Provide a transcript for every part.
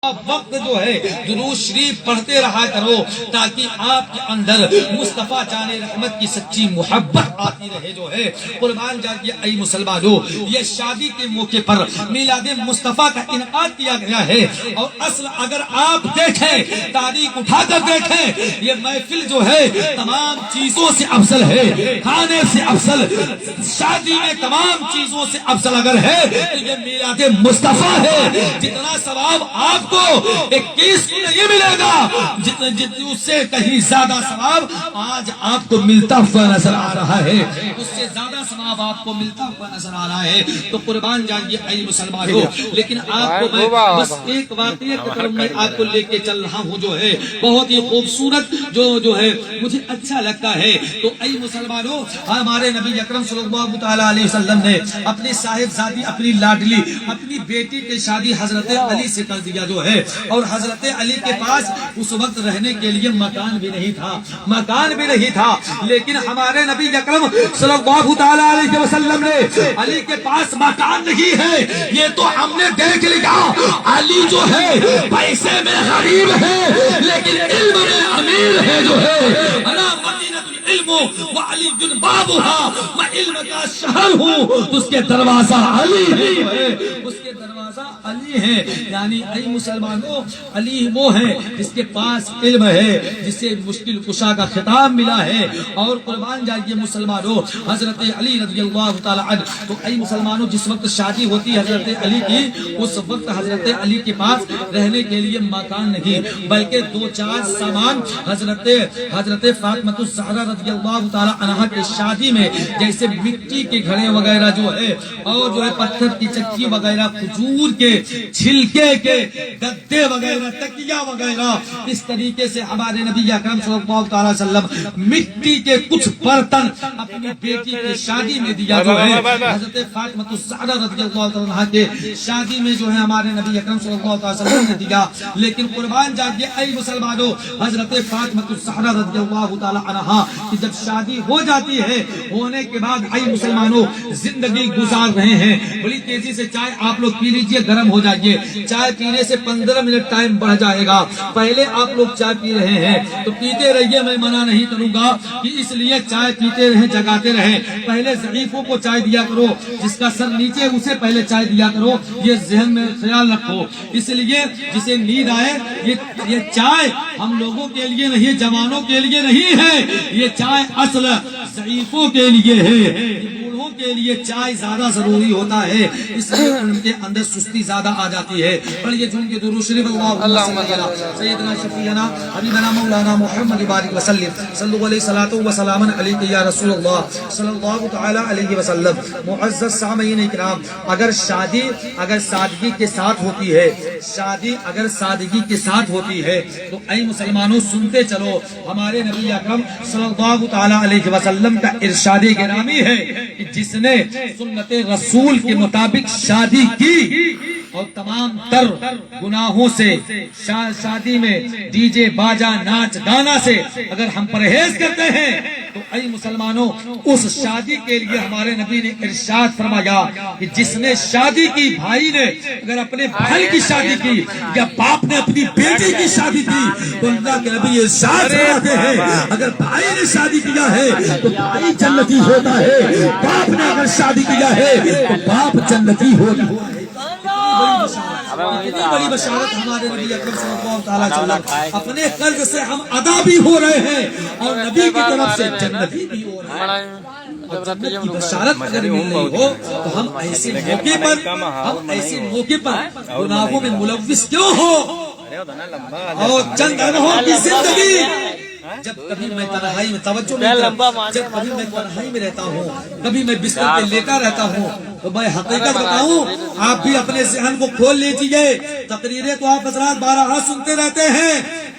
وقت جو ہے درود شریف پڑھتے رہا کرو تاکہ آپ کے اندر مصطفیٰ جان رحمت کی سچی محبت آتی رہے جو ہے قربان جائیے اے مسلمانوں، یہ شادی کے موقع پر میلاد مصطفیٰ کا انعقاد کیا گیا ہے اور اصل اگر آپ دیکھیں تاریخ اٹھا کر دیکھیں یہ محفل جو ہے تمام چیزوں سے افضل ہے، کھانے سے افضل، شادی میں تمام چیزوں سے افضل اگر ہے تو یہ میلاد مصطفیٰ ہے۔ جتنا ثواب آپ کو 21 کو نہیں ملے گا، جتنے اس سے کہیں زیادہ ثواب آج آپ کو ملتا ہوا نظر آ رہا ہے، اس سے زیادہ ثواب آپ کو ملتا ہوا نظر آ رہا ہے۔ تو قربان جائیے اے مسلمانوں، لیکن آپ کو میں بس ایک واقعے کی طرف میں آپ کو لے کے چل رہا ہوں جو ہے بہت ہی خوبصورت جو ہے مجھے اچھا لگتا ہے۔ تو اے مسلمانوں، ہمارے نبی اکرم صلی اللہ تعالی علیہ وسلم نے اپنی صاحبزادی، اپنی لاڈلی، اپنی بیٹی کی شادی حضرت علی سے کر دیا جو ہے، اور حضرت علی کے پاس اس وقت رہنے کے لیے مکان بھی نہیں تھا، لیکن ہمارے نبی اکرم صلی اللہ تعالی علیہ وسلم نے علی کے پاس مکان نہیں ہے یہ تو ہم نے دیکھ لیا، علی جو ہے پیسے میں غریب ہے لیکن علم میں امیر ہے جو ہے، انا مدینۃ العلم وعلی بابها، میں علم کا شہر ہوں، اس کے دروازہ علی ہے، اس کے دروازہ علی ہے، یعنی اے مسلمانوں علی وہ ہے جس کے پاس علم ہے، جسے مشکل کشا کا خطاب ملا ہے۔ اور قربان جائیے مسلمانوں، حضرت علی رضی اللہ تعالی عنہ، تو اے مسلمانوں جس وقت شادی ہوتی ہے حضرت علی کی، اس وقت حضرت علی کے پاس رہنے کے لیے مکان نہیں بلکہ 2-4 سامان حضرت فاطمہ الزہرا رضی اللہ تعالی عنہا کی شادی میں، جیسے مٹی کے گھڑے وغیرہ جو ہے اور جو ہے پتھر کی چکی وغیرہ، کھجور کے چھلکے کے گدے وغیرہ، تکیہ وغیرہ، اس طریقے سے ہمارے نبی اکرم صلی اللہ تعالی وسلم مٹی کے کچھ برتن اپنی بیٹی کی شادی میں دیا جو ہے، حضرت فاطمہ الزہرا رضی اللہ تعالی عنہا کے شادی میں جو ہے ہمارے نبی اکرم صلی اللہ تعالی وسلم نے دیا۔ لیکن قربان جائیے اے مسلمانوں، حضرت فاطمہ الزہرا رضی اللہ تعالی عنہا کی جب شادی ہو جاتی ہے، ہونے کے بعد اے مسلمانوں زندگی گزار رہے ہیں، بڑی تیزی سے چائے آپ لوگ پی لیجئے، گرم ہو جائیے، چائے پینے سے 15 منٹ ٹائم بڑھ جائے گا، پہلے آپ لوگ چائے پی رہے ہیں تو پیتے رہیے، میں منع نہیں کروں گا کہ اس لیے چائے پیتے رہیں، جگاتے رہیں، پہلے ضعیفوں کو چائے دیا کرو، جس کا سر نیچے اسے پہلے چائے دیا کرو، یہ ذہن میں خیال رکھو، اس لیے جسے نیند آئے یہ چائے ہم لوگوں کے لیے نہیں، جوانوں کے لیے نہیں ہے، یہ چائے اصل ضعیفوں کے لیے ہے، کے لیے چائے زیادہ ضروری ہوتا ہے، اس لیے ان کے اندر سستی زیادہ آ جاتی ہے۔ پر یہ جن کے درود شریف اللہم صلی علی سیدنا شفیعنا حبیبنا مولانا محمد بارک وسلم صلو علیہ صلاۃ و سلام علیک یا رسول اللہ صلی اللہ تعالی علیہ وسلم۔ معزز سامعین اکرام، اگر سادگی کے ساتھ ہوتی ہے، شادی اگر سادگی کے ساتھ ہوتی ہے تو اے مسلمانوں سنتے چلو، ہمارے نبی اکرم صلی اللہ تعالی علیہ وسلم کا ارشاد گرامی ہے کہ جس نے سنت رسول کے مطابق شادی کی اور تمام تر گناہوں سے، شادی میں ڈی جے باجا ناچ گانا سے اگر ہم پرہیز کرتے ہیں تو اے مسلمانوں اس شادی کے لیے ہمارے نبی نے ارشاد فرمایا کہ جس نے شادی کی، بھائی نے اگر اپنے بھائی کی شادی کی یا باپ نے اپنی بیٹی کی شادی کی تو اللہ کے نبی ارشاد فرماتے ہیں اگر بھائی نے شادی کیا ہے تو بھائی جنتی ہوتا ہے، باپ نے اگر شادی کیا ہے تو باپ جنتی ہوتا ہے۔ اتنی بڑی بشارت ہمارے نبی اکرم صلی اللہ علیہ وسلم، اپنے قرض سے ہم ادا بھی ہو رہے ہیں اور نبی کی طرف سے جنتی بھی ہو رہے ہیں۔ جنت کی بشارت اگر مل رہی ہو تو ہم ایسے موقع پر گناہوں میں ملوث کیوں ہو؟ اور چند لمحوں کی زندگی، جب کبھی میں تنہائی میں توجہ نہیں کرتا، جب کبھی میں تنہائی میں رہتا ہوں، کبھی میں بستر پہ لیٹا رہتا ہوں، تو میں حقیقت بتاؤں آپ بھی اپنے ذہن کو کھول لیجیے، تقریریں تو آپ حضرات بارہا سنتے رہتے ہیں،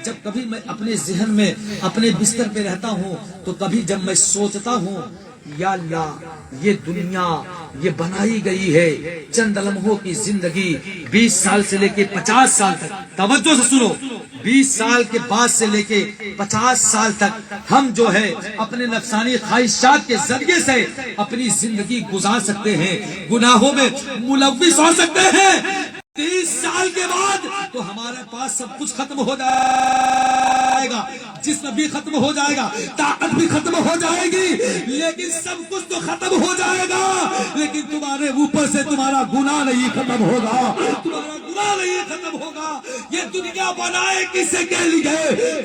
جب کبھی میں اپنے ذہن میں اپنے بستر پہ رہتا ہوں تو کبھی جب میں سوچتا ہوں یا اللہ یہ دنیا یہ بنائی گئی ہے چند لمحوں کی زندگی، 20 سال سے لے کے 50 سال تک، توجہ سے سنو، 20 سال کے بعد سے لے کے 50 سال تک ہم جو ہے اپنے نفسانی خواہشات کے ذریعے سے اپنی زندگی گزار سکتے ہیں، گناہوں میں ملوث ہو سکتے ہیں، 30 سال کے بعد تو ہمارے پاس سب کچھ ختم ہو جائے گا، جسم بھی ختم ہو جائے گا، طاقت بھی ختم ہو جائے گی، لیکن سب کچھ تو ختم ہو جائے گا، لیکن تمہارے اوپر سے تمہارا گناہ نہیں ختم ہوگا، تمہارا گناہ نہیں ختم ہوگا۔ یہ دنیا بنائے کس کے لیے؟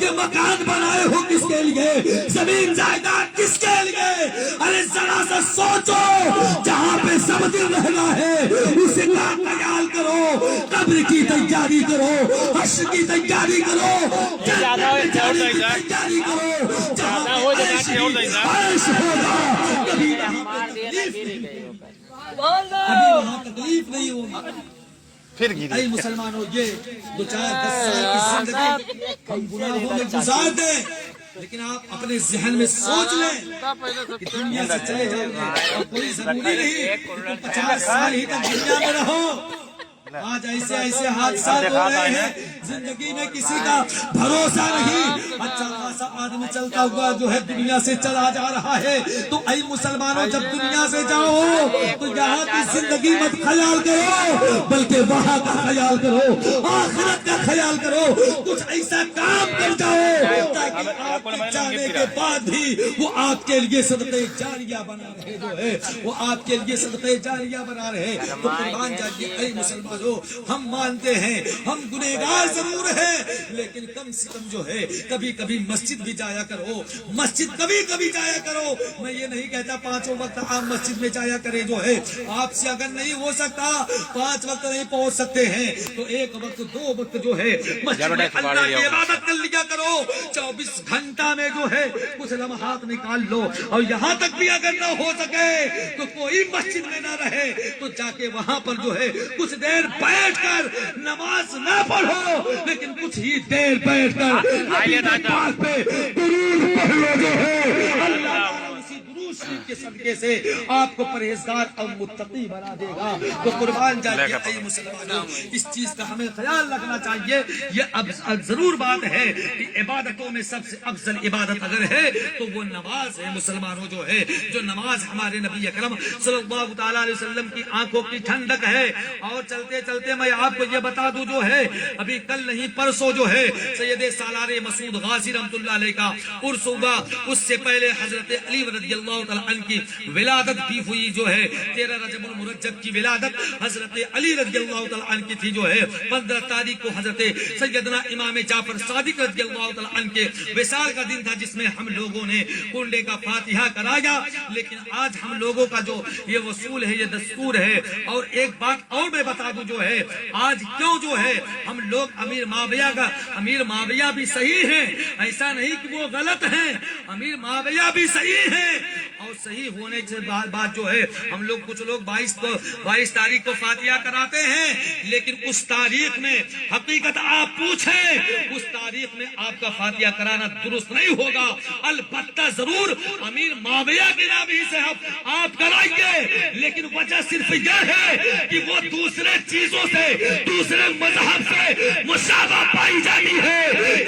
یہ مکان بنائے ہو کس کے لیے؟ زمین جائیداد کس کے لیے؟ ارے ذرا سا سوچو، جہاں پہ سب دن رہنا ہے اسے کا خیال کرو، قبر کی تیاری کرو، حشر کی تیاری کرو، جنت جانے کی تیاری کرو، جہاں عیش ہوگا، کبھی وہاں تکلیف نہیں ہوگی۔ اے مسلمانوں، یہ 2-4 10 سال کی زندگی ہم گناہوں میں گزار دیں، لیکن آپ اپنے ذہن میں سوچ لیں کہ دنیا سے چلے جاؤ گے اور کوئی ضروری نہیں کہ 50 سال ہی تک دنیا میں رہو۔ آج ایسے حادثات ہو رہے ہیں، زندگی میں کسی کا بھروسہ نہیں، اچھا خاصا آدمی چلتا ہوا جو ہے دنیا سے چلا جا رہا ہے۔ تو اے مسلمانوں، جب دنیا سے جاؤ تو یہاں کی زندگی مت خیال کرو، بلکہ وہاں کا خیال کرو، آخرت کا خیال کرو، کچھ ایسا کام کر جاؤ تاکہ آپ کے جانے کے بعد بھی وہ آپ کے لیے صدقہ جاریہ بنا رہے، جو ہے وہ آپ کے لیے صدقہ جاریہ بنا رہے۔ تو قربان جائیے اے مسلمانوں، ہم مانتے ہیں ہم گنہگار ضرور ہیں، لیکن کم سے کم جو ہے کبھی کبھی مسجد بھی جایا کرو، مسجد کبھی کبھی جایا کرو۔ میں یہ نہیں کہتا 5 وقت آپ مسجد میں جایا کریں، جو ہے آپ سے اگر نہیں ہو سکتا 5 وقت نہیں پہنچ سکتے ہیں تو 1 وقت 2 وقت جو ہے مسجد میں اللہ کی عبادت کر لیا کرو۔ 24 گھنٹہ میں جو ہے کچھ لمحات نکال لو، اور یہاں تک بھی اگر نہ ہو سکے تو کوئی مسجد میں نہ رہے تو جا کے وہاں پر جو ہے کچھ دیر بیٹھ کر نماز نہ پڑھو، لیکن کچھ ہی دیر بیٹھ کر نبی پاک پہ درود پڑھ لو، جو ہے اللہ تعالیٰ اسی درود شریف کے صدقے سے آپ کو پرہیزگار اور متقی بنا دے گا۔ تو قربان جائیے اے مسلمانوں، اس چیز کا ہمیں خیال رکھنا چاہیے۔ یہ اب ضرور بات ہے کہ عبادتوں میں سب سے افضل عبادت اگر ہے تو وہ نماز ہے۔ مسلمانوں، جو ہے جو نماز ہمارے نبی اکرم صلی اللہ تعالیٰ علیہ وسلم کی آنکھوں کی ٹھنڈک ہے۔ اور چلتے چلتے میں آپ کو یہ بتا دوں، جو ہے ابھی کل نہیں پرسوں جو ہے سید سالار مسعود غازی رحمۃ اللہ علیہ کا عرس ہوا، اس سے پہلے حضرت علی رضی اللہ تعالیٰ عنہ کی ولادت بھی ہوئی، جو ہے 13 رجب المرجب کی ولادت حضرت علی رضی اللہ تعالیٰ عنہ کی تھی، جو ہے 15 تاریخ کو حضرت سیدنا امام جعفر صادق رضی اللہ تعالیٰ عنہ کے وصال کا دن تھا، جس میں ہم لوگوں نے کنڈے کا فاتحہ کرایا۔ لیکن آج ہم لوگوں کا جو یہ وصول ہے، یہ دستور ہے۔ اور ایک بات اور میں بتا دوں، جو ہے آج کیوں جو ہے ہم لوگ امیر معاویہ بھی صحیح ہیں، ایسا نہیں کہ وہ غلط ہیں، امیر معاویہ بھی صحیح ہیں، اور صحیح ہونے سے بعد جو ہے ہم لوگ کچھ لوگ 22 تاریخ کو فاتحہ کراتے ہیں، لیکن اس تاریخ میں حقیقت آپ پوچھیں، اس تاریخ میں آپ کا فاتحہ کرانا درست نہیں ہوگا۔ البتہ ضرور امیر معاویہ کے نام ہی سے آپ کرائیے، لیکن وجہ صرف یہ ہے کہ وہ دوسرے چیزوں سے، دوسرے مذہب سے مشابہ پائی جاتی ہے،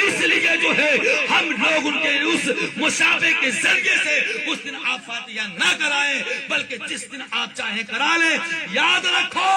اس لیے جو ہے ہم لوگ ان کے اس مشابہ کے ذریعے سے اس دن آپ فاتحہ نہ کرائیں، بلکہ جس دن آپ چاہیں کرا لیں۔ یاد رکھو،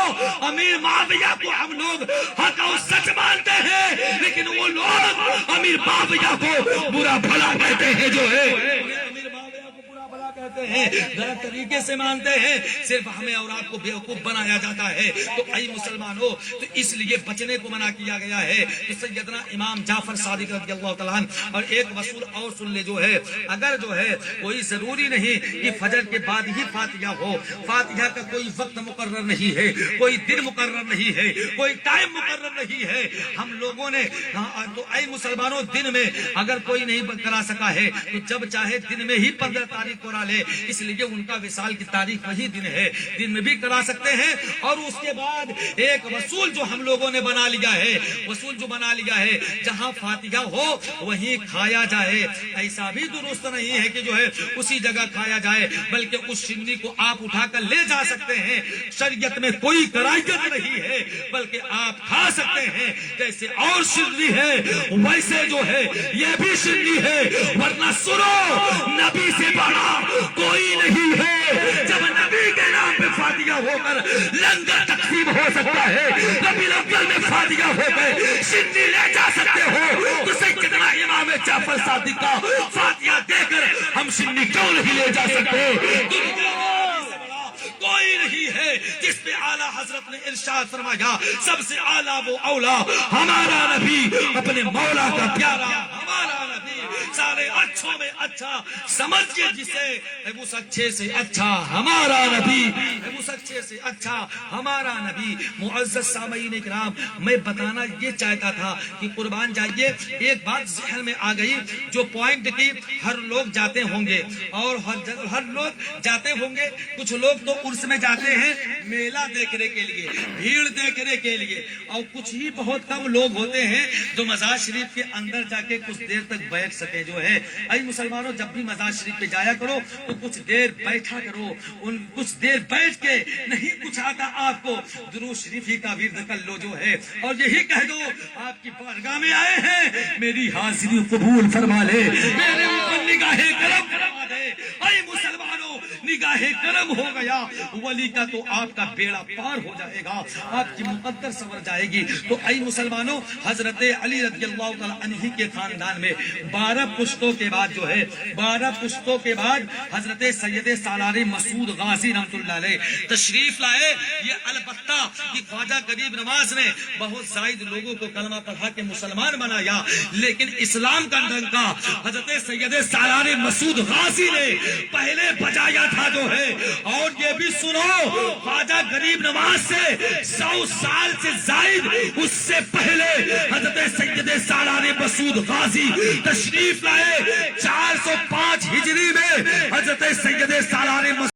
امیر معاویہ کو ہم لوگ حق اور سچ مانتے ہیں، لیکن وہ لوگ امیر معاویہ کو برا بھلا کہتے ہیں، جو ہے امیر معاویہ کو برا بھلا کہتے ہیں، غلط طریقے سے مانتے ہیں، صرف ہمیں اور آپ کو بیوقوف بنایا جاتا ہے۔ تو اے مسلمانوں، تو اس لیے بچنے کو منع کیا گیا ہے۔ تو سیدنا امام جعفر صادق رضی اللہ تعالیٰ عنہ، اور ایک وصول اور سن لے، جو ہے اگر جو ہے کوئی ضروری نہیں کہ فجر کے بعد ہی فاتحہ ہو، فاتحہ کا کوئی وقت مقرر نہیں ہے، کوئی دن مقرر نہیں ہے، کوئی ٹائم مقرر نہیں ہے۔ ہم لوگوں نے تو اے مسلمانوں، دن میں اگر کوئی نہیں کرا سکا ہے تو جب چاہے دن میں ہی 15 تاریخ کرا لے، اس لیے ان کا وصال کی تاریخ وہی دن ہے، دن میں بھی کرا سکتے ہیں۔ اور اس کے بعد ایک وصول جو ہم لوگوں نے بنا لیا ہے، وصول جو بنا لیا ہے، جہاں فاتحہ ہو وہیں کھایا جائے۔ ایسا بھی درست نہیں ہے کہ جو ہے اسی جگہ کھایا جائے، بلکہ اس شنی کو آپ اٹھا کر لے جا سکتے ہیں، شریعت میں کوئی کراہیت نہیں ہے، بلکہ آپ کھا سکتے ہیں۔ جیسے اور شنی ہے ویسے جو ہے یہ بھی شنی ہے، ورنہ سنو، نبی سے بڑا کوئی نہیں ہے۔ جب نبی کے نام پہ فاتحہ ہو کر لنگر تقسیم ہو سکتا ہے، ربیع الاول میں فاتحہ ہو گئے سنی لے جا سکتے ہو، تو سیدنا امام جعفر صادق کا فاتحہ دے کر ہم سنی کیوں نہیں لے جا سکتے؟ کوئی نہیں ہے جس پہ اعلیٰ حضرت نے ارشاد فرمایا سب سے اعلیٰ وہ اولا ہمارا نبی، اپنے مولا کا پیارا ہمارا نبی، سارے اچھوں میں اچھا سمجھئے جسے، اس اچھے سے اچھا ہمارا نبی، اس اچھے سے اچھا ہمارا نبی۔ معزز سامعین اکرام، میں بتانا یہ چاہتا تھا کہ قربان جائیے ایک بات ذہن میں آ گئی جو پوائنٹ کی ہر لوگ جاتے ہوں گے اور ہر لوگ جاتے ہوں گے، کچھ لوگ تو عرس میں جاتے ہیں میلہ دیکھنے کے لیے، بھیڑ دیکھنے کے لیے، اور کچھ ہی بہت کم لوگ ہوتے ہیں جو مزار شریف کے اندر جا کے کچھ دیر تک بیٹھ سکے جو ہے۔ اے مسلمانوں، جب بھی مزار شریف پہ جایا کرو تو کچھ دیر بیٹھا کرو، کچھ دیر بیٹھ کے نہیں کچھ آتا آپ کو درود شریف ہی کا ورد کر لو جو ہے، اور یہی کہہ دو آپ کی بارگاہ میں آئے ہیں میری حاضری قبول فرما لے، میرے اوپر نگاہ کرم فرما دے۔ اے مسلمانوں، نگاہ کرم ہو گیا ولی کا تو آپ کا بیڑا پار ہو جائے گا، آپ کی مقدر سنور جائے گی۔ تو اے مسلمانوں، حضرت علی رضی اللہ تعالی عنہ کے خاندان میں 12 پشتوں کے بعد جو ہے 12 پشتوں کے بعد حضرت سید سالار مسعود غازی رحمۃ اللہ علیہ تشریف لائے۔ یہ البتہ کہ خواجہ غریب نواز نے بہت زائد لوگوں کو کلمہ پڑھا کے مسلمان بنایا، لیکن اسلام کا ڈنکا حضرت سید سالار مسعود غازی نے پہلے بجایا تھا جو ہے۔ اور یہ بھی سنو، خواجہ غریب نواز سے 100 سال سے زائد اس سے پہلے حضرت سید سالار مسعود غازی تشریف لائے۔ 405 ہجری میں حضرت سید سالار